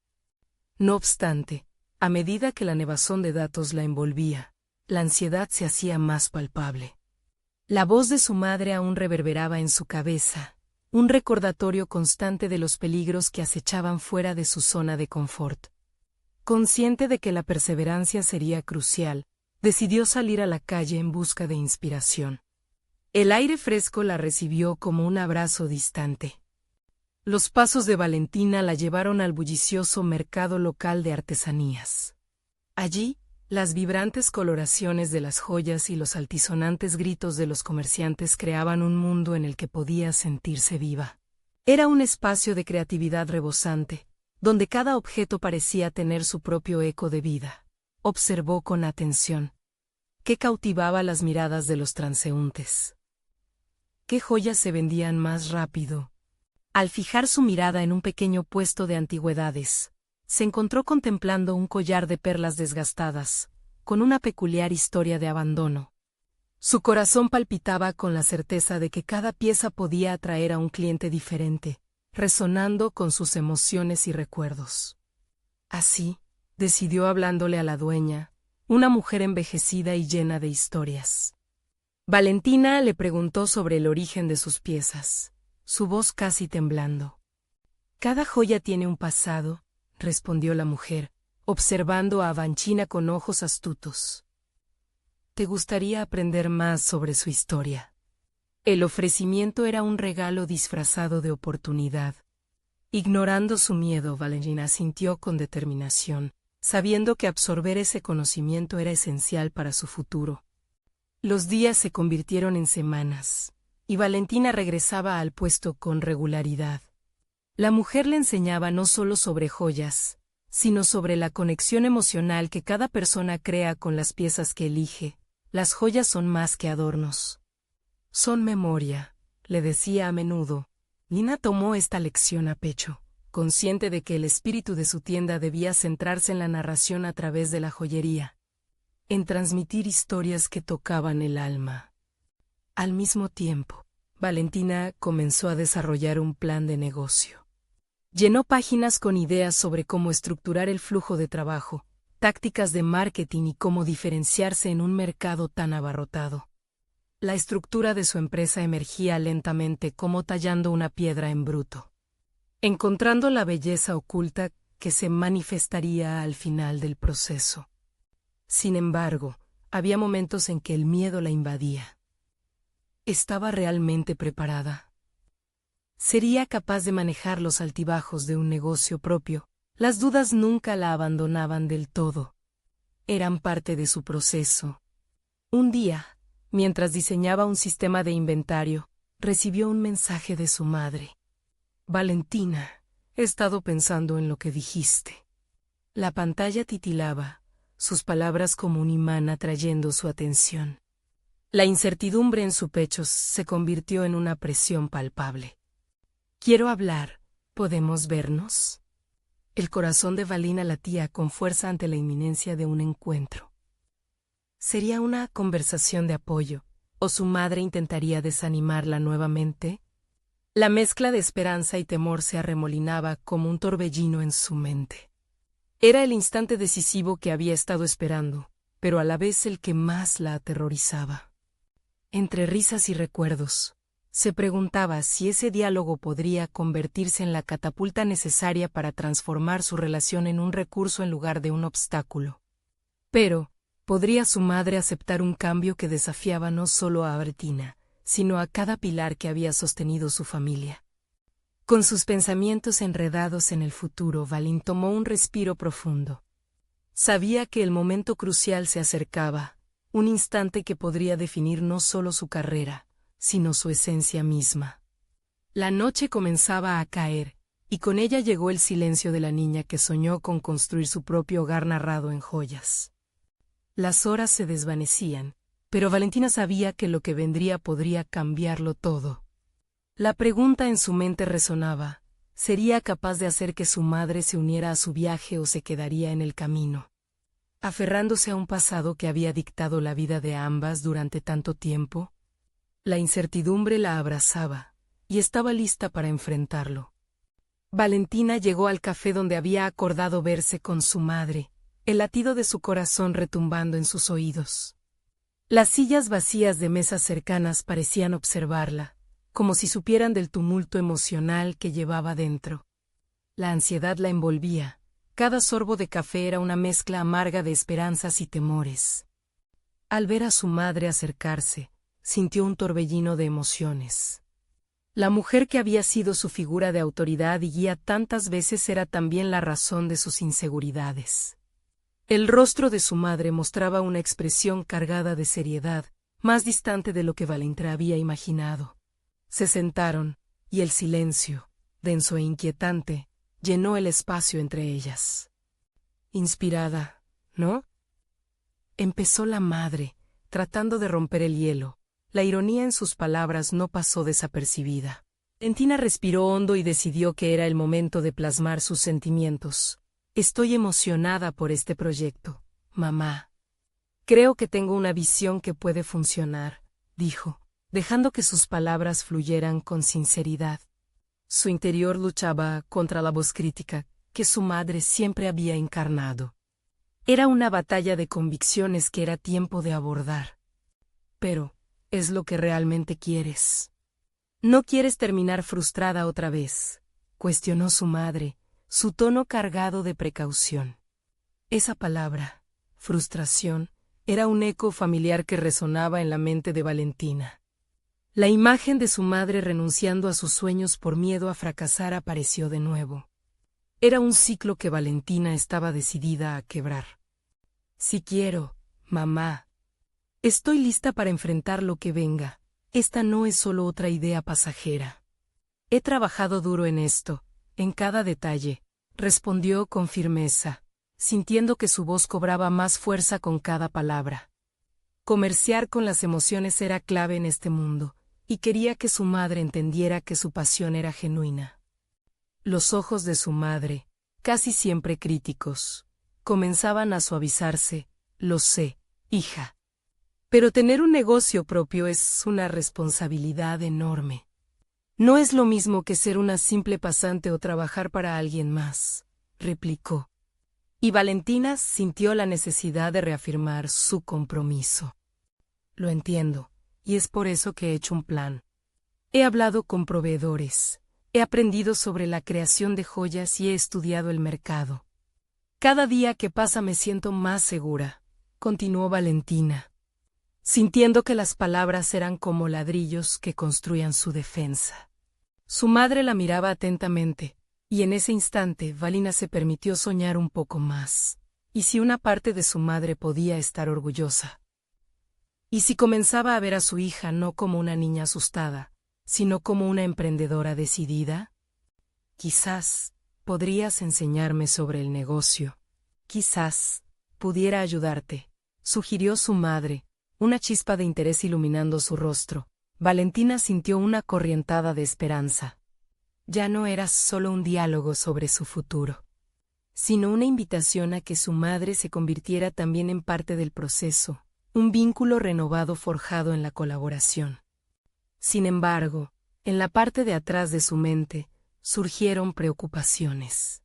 No obstante, a medida que la nevazón de datos la envolvía, la ansiedad se hacía más palpable. La voz de su madre aún reverberaba en su cabeza, un recordatorio constante de los peligros que acechaban fuera de su zona de confort. Consciente de que la perseverancia sería crucial, decidió salir a la calle en busca de inspiración. El aire fresco la recibió como un abrazo distante. Los pasos de Valentina la llevaron al bullicioso mercado local de artesanías. Allí, las vibrantes coloraciones de las joyas y los altisonantes gritos de los comerciantes creaban un mundo en el que podía sentirse viva. Era un espacio de creatividad rebosante, donde cada objeto parecía tener su propio eco de vida. Observó con atención, que cautivaba las miradas de los transeúntes. ¿Qué joyas se vendían más rápido? Al fijar su mirada en un pequeño puesto de antigüedades, se encontró contemplando un collar de perlas desgastadas, con una peculiar historia de abandono. Su corazón palpitaba con la certeza de que cada pieza podía atraer a un cliente diferente, resonando con sus emociones y recuerdos. Así, decidió hablándole a la dueña, una mujer envejecida y llena de historias. Valentina le preguntó sobre el origen de sus piezas, su voz casi temblando. «Cada joya tiene un pasado», respondió la mujer, observando a Vanchina con ojos astutos. «¿Te gustaría aprender más sobre su historia?» El ofrecimiento era un regalo disfrazado de oportunidad. Ignorando su miedo, Valentina sintió con determinación, sabiendo que absorber ese conocimiento era esencial para su futuro. Los días se convirtieron en semanas, y Valentina regresaba al puesto con regularidad. La mujer le enseñaba no solo sobre joyas, sino sobre la conexión emocional que cada persona crea con las piezas que elige. Las joyas son más que adornos. Son memoria, le decía a menudo. Nina tomó esta lección a pecho, consciente de que el espíritu de su tienda debía centrarse en la narración a través de la joyería, en transmitir historias que tocaban el alma. Al mismo tiempo, Valentina comenzó a desarrollar un plan de negocio. Llenó páginas con ideas sobre cómo estructurar el flujo de trabajo, tácticas de marketing y cómo diferenciarse en un mercado tan abarrotado. La estructura de su empresa emergía lentamente como tallando una piedra en bruto. Encontrando la belleza oculta que se manifestaría al final del proceso. Sin embargo, había momentos en que el miedo la invadía. ¿Estaba realmente preparada? ¿Sería capaz de manejar los altibajos de un negocio propio? Las dudas nunca la abandonaban del todo. Eran parte de su proceso. Un día, mientras diseñaba un sistema de inventario, recibió un mensaje de su madre. Valentina, he estado pensando en lo que dijiste. La pantalla titilaba, sus palabras como un imán atrayendo su atención. La incertidumbre en su pecho se convirtió en una presión palpable. Quiero hablar, ¿podemos vernos? El corazón de Valina latía con fuerza ante la inminencia de un encuentro. ¿Sería una conversación de apoyo, o su madre intentaría desanimarla nuevamente? La mezcla de esperanza y temor se arremolinaba como un torbellino en su mente. Era el instante decisivo que había estado esperando, pero a la vez el que más la aterrorizaba. Entre risas y recuerdos, se preguntaba si ese diálogo podría convertirse en la catapulta necesaria para transformar su relación en un recurso en lugar de un obstáculo. Pero, ¿podría su madre aceptar un cambio que desafiaba no solo a Valentina, sino a cada pilar que había sostenido su familia? Con sus pensamientos enredados en el futuro, Valin tomó un respiro profundo. Sabía que el momento crucial se acercaba, un instante que podría definir no solo su carrera, sino su esencia misma. La noche comenzaba a caer, y con ella llegó el silencio de la niña que soñó con construir su propio hogar narrado en joyas. Las horas se desvanecían, pero Valentina sabía que lo que vendría podría cambiarlo todo. La pregunta en su mente resonaba, ¿sería capaz de hacer que su madre se uniera a su viaje o se quedaría en el camino? Aferrándose a un pasado que había dictado la vida de ambas durante tanto tiempo, la incertidumbre la abrazaba, y estaba lista para enfrentarlo. Valentina llegó al café donde había acordado verse con su madre, el latido de su corazón retumbando en sus oídos. Las sillas vacías de mesas cercanas parecían observarla, como si supieran del tumulto emocional que llevaba dentro. La ansiedad la envolvía. Cada sorbo de café era una mezcla amarga de esperanzas y temores. Al ver a su madre acercarse, sintió un torbellino de emociones. La mujer que había sido su figura de autoridad y guía tantas veces era también la razón de sus inseguridades. El rostro de su madre mostraba una expresión cargada de seriedad, más distante de lo que Valentina había imaginado. Se sentaron, y el silencio, denso e inquietante, llenó el espacio entre ellas. Inspirada, ¿no? Empezó la madre, tratando de romper el hielo. La ironía en sus palabras no pasó desapercibida. Valentina respiró hondo y decidió que era el momento de plasmar sus sentimientos. Estoy emocionada por este proyecto, mamá. Creo que tengo una visión que puede funcionar, dijo, dejando que sus palabras fluyeran con sinceridad. Su interior luchaba contra la voz crítica que su madre siempre había encarnado. Era una batalla de convicciones que era tiempo de abordar. Pero, ¿es lo que realmente quieres? ¿No quieres terminar frustrada otra vez?, cuestionó su madre, su tono cargado de precaución. Esa palabra, frustración, era un eco familiar que resonaba en la mente de Valentina. La imagen de su madre renunciando a sus sueños por miedo a fracasar apareció de nuevo. Era un ciclo que Valentina estaba decidida a quebrar. Si quiero, mamá. Estoy lista para enfrentar lo que venga. Esta no es solo otra idea pasajera. He trabajado duro en esto, en cada detalle, respondió con firmeza, sintiendo que su voz cobraba más fuerza con cada palabra. Comerciar con las emociones era clave en este mundo, y quería que su madre entendiera que su pasión era genuina. Los ojos de su madre, casi siempre críticos, comenzaban a suavizarse. Lo sé, hija. Pero tener un negocio propio es una responsabilidad enorme. No es lo mismo que ser una simple pasante o trabajar para alguien más, replicó. Y Valentina sintió la necesidad de reafirmar su compromiso. Lo entiendo, y es por eso que he hecho un plan. He hablado con proveedores, He aprendido sobre la creación de joyas y he estudiado el mercado. Cada día que pasa me siento más segura, continuó Valentina, sintiendo que las palabras eran como ladrillos que construían su defensa. Su madre la miraba atentamente, y en ese instante Valina se permitió soñar un poco más. ¿Y si una parte de su madre podía estar orgullosa? ¿Y si comenzaba a ver a su hija no como una niña asustada, sino como una emprendedora decidida? Quizás podrías enseñarme sobre el negocio. Quizás pudiera ayudarte, sugirió su madre, una chispa de interés iluminando su rostro. Valentina sintió una corrientada de esperanza. Ya no era solo un diálogo sobre su futuro, sino una invitación a que su madre se convirtiera también en parte del proceso, un vínculo renovado forjado en la colaboración. Sin embargo, en la parte de atrás de su mente, surgieron preocupaciones.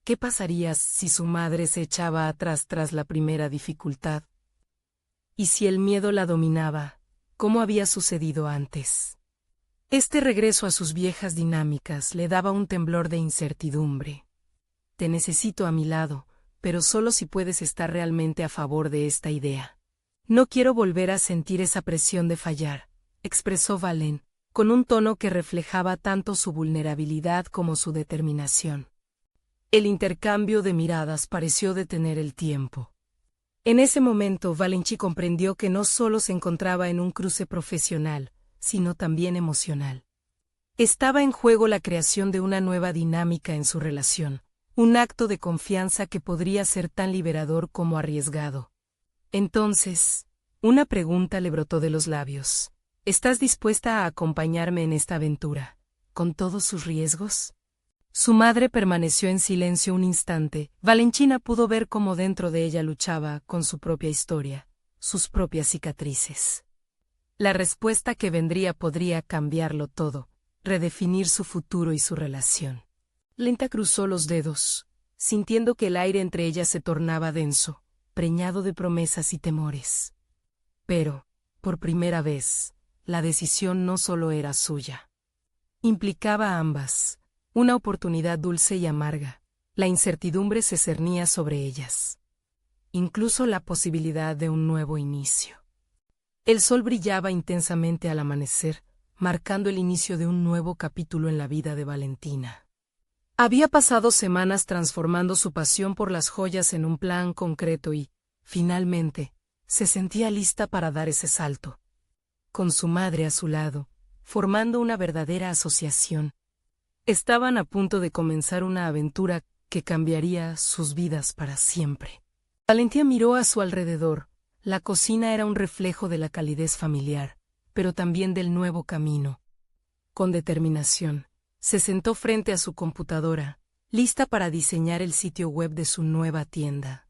¿Qué pasaría si su madre se echaba atrás tras la primera dificultad? ¿Y si el miedo la dominaba, como había sucedido antes? Este regreso a sus viejas dinámicas le daba un temblor de incertidumbre. Te necesito a mi lado, pero solo si puedes estar realmente a favor de esta idea. No quiero volver a sentir esa presión de fallar, expresó Valen, con un tono que reflejaba tanto su vulnerabilidad como su determinación. El intercambio de miradas pareció detener el tiempo. En ese momento Valenchi comprendió que no solo se encontraba en un cruce profesional, sino también emocional. Estaba en juego la creación de una nueva dinámica en su relación, un acto de confianza que podría ser tan liberador como arriesgado. Entonces, una pregunta le brotó de los labios. ¿Estás dispuesta a acompañarme en esta aventura, con todos sus riesgos? Su madre permaneció en silencio un instante. Valentina pudo ver cómo dentro de ella luchaba con su propia historia, sus propias cicatrices. La respuesta que vendría podría cambiarlo todo, redefinir su futuro y su relación. Lenta cruzó los dedos, sintiendo que el aire entre ellas se tornaba denso, preñado de promesas y temores. Pero, por primera vez, la decisión no solo era suya. Implicaba a ambas, una oportunidad dulce y amarga. La incertidumbre se cernía sobre ellas. Incluso la posibilidad de un nuevo inicio. El sol brillaba intensamente al amanecer, marcando el inicio de un nuevo capítulo en la vida de Valentina. Había pasado semanas transformando su pasión por las joyas en un plan concreto y, finalmente, se sentía lista para dar ese salto. Con su madre a su lado, formando una verdadera asociación. Estaban a punto de comenzar una aventura que cambiaría sus vidas para siempre. Valentina miró a su alrededor. La cocina era un reflejo de la calidez familiar, pero también del nuevo camino. Con determinación, se sentó frente a su computadora, lista para diseñar el sitio web de su nueva tienda.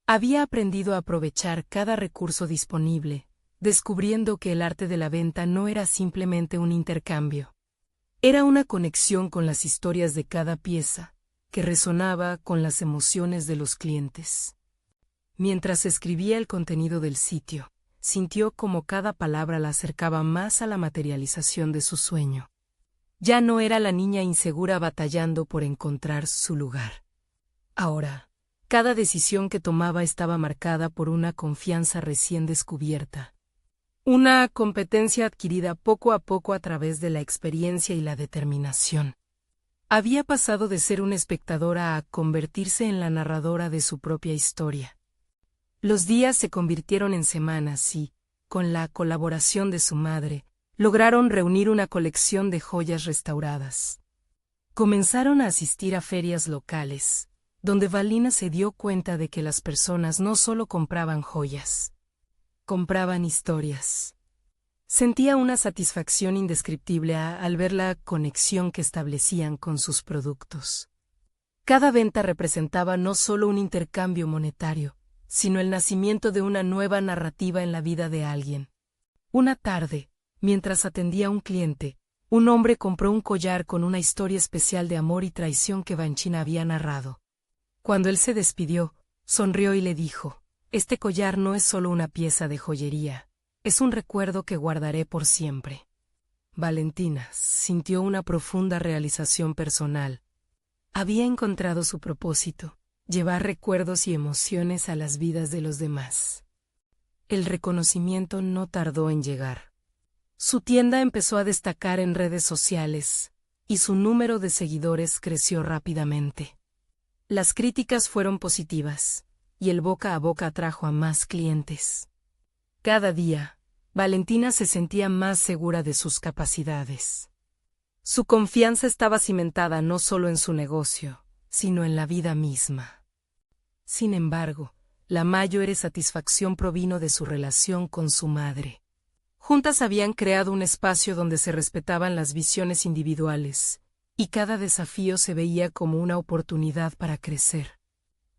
Había aprendido a aprovechar cada recurso disponible, descubriendo que el arte de la venta no era simplemente un intercambio. Era una conexión con las historias de cada pieza, que resonaba con las emociones de los clientes. Mientras escribía el contenido del sitio, sintió como cada palabra la acercaba más a la materialización de su sueño. Ya no era la niña insegura batallando por encontrar su lugar. Ahora, cada decisión que tomaba estaba marcada por una confianza recién descubierta. Una competencia adquirida poco a poco a través de la experiencia y la determinación. Había pasado de ser una espectadora a convertirse en la narradora de su propia historia. Los días se convirtieron en semanas y, con la colaboración de su madre, lograron reunir una colección de joyas restauradas. Comenzaron a asistir a ferias locales, donde Valina se dio cuenta de que las personas no solo compraban joyas, compraban historias. Sentía una satisfacción indescriptible al ver la conexión que establecían con sus productos. Cada venta representaba no solo un intercambio monetario, sino el nacimiento de una nueva narrativa en la vida de alguien. Una tarde, mientras atendía a un cliente, un hombre compró un collar con una historia especial de amor y traición que Valentina había narrado. Cuando él se despidió, sonrió y le dijo: «Este collar no es solo una pieza de joyería, es un recuerdo que guardaré por siempre». Valentina sintió una profunda realización personal. Había encontrado su propósito, llevar recuerdos y emociones a las vidas de los demás. El reconocimiento no tardó en llegar. Su tienda empezó a destacar en redes sociales, y su número de seguidores creció rápidamente. Las críticas fueron positivas, y el boca a boca atrajo a más clientes. Cada día, Valentina se sentía más segura de sus capacidades. Su confianza estaba cimentada no solo en su negocio, sino en la vida misma. Sin embargo, la mayor satisfacción provino de su relación con su madre. Juntas habían creado un espacio donde se respetaban las visiones individuales, y cada desafío se veía como una oportunidad para crecer.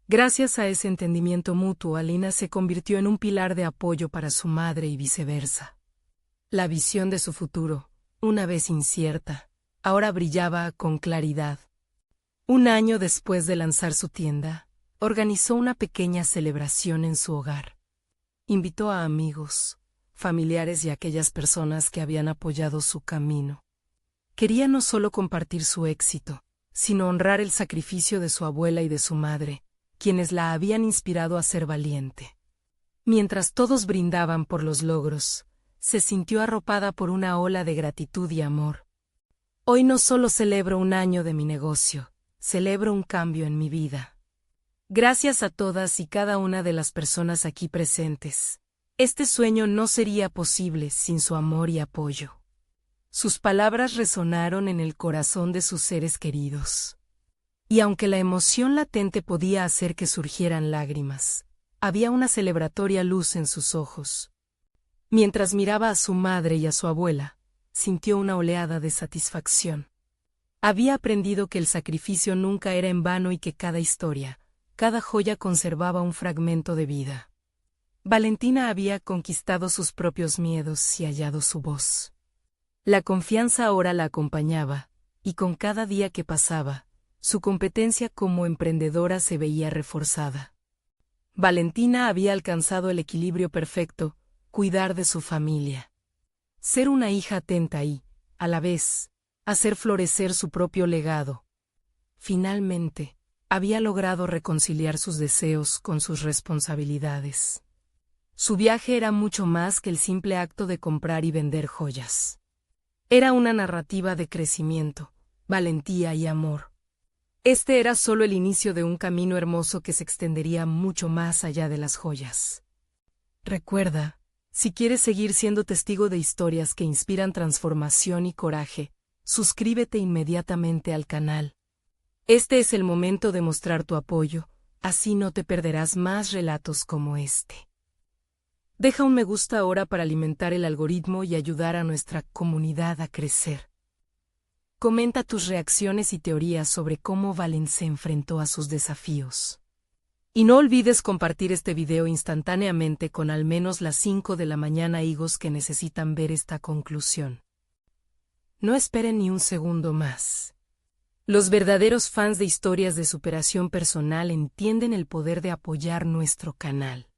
Gracias a ese entendimiento mutuo, Alina se convirtió en un pilar de apoyo para su madre y viceversa. La visión de su futuro, una vez incierta, ahora brillaba con claridad. Un año después de lanzar su tienda, organizó una pequeña celebración en su hogar. Invitó a amigos, familiares y aquellas personas que habían apoyado su camino. Quería no solo compartir su éxito, sino honrar el sacrificio de su abuela y de su madre, quienes la habían inspirado a ser valiente. Mientras todos brindaban por los logros, se sintió arropada por una ola de gratitud y amor. Hoy no solo celebro un año de mi negocio, celebro un cambio en mi vida. Gracias a todas y cada una de las personas aquí presentes. Este sueño no sería posible sin su amor y apoyo. Sus palabras resonaron en el corazón de sus seres queridos. Y aunque la emoción latente podía hacer que surgieran lágrimas, había una celebratoria luz en sus ojos. Mientras miraba a su madre y a su abuela, sintió una oleada de satisfacción. Había aprendido que el sacrificio nunca era en vano y que cada historia, cada joya conservaba un fragmento de vida. Valentina había conquistado sus propios miedos y hallado su voz. La confianza ahora la acompañaba, y con cada día que pasaba, su competencia como emprendedora se veía reforzada. Valentina había alcanzado el equilibrio perfecto, cuidar de su familia. Ser una hija atenta y, a la vez, hacer florecer su propio legado. Finalmente, había logrado reconciliar sus deseos con sus responsabilidades. Su viaje era mucho más que el simple acto de comprar y vender joyas. Era una narrativa de crecimiento, valentía y amor. Este era solo el inicio de un camino hermoso que se extendería mucho más allá de las joyas. Recuerda, si quieres seguir siendo testigo de historias que inspiran transformación y coraje, suscríbete inmediatamente al canal. Este es el momento de mostrar tu apoyo, así no te perderás más relatos como este. Deja un me gusta ahora para alimentar el algoritmo y ayudar a nuestra comunidad a crecer. Comenta tus reacciones y teorías sobre cómo Valen se enfrentó a sus desafíos. Y no olvides compartir este video instantáneamente con al menos las 5 de la mañana higos que necesitan ver esta conclusión. No esperen ni un segundo más. Los verdaderos fans de historias de superación personal entienden el poder de apoyar nuestro canal.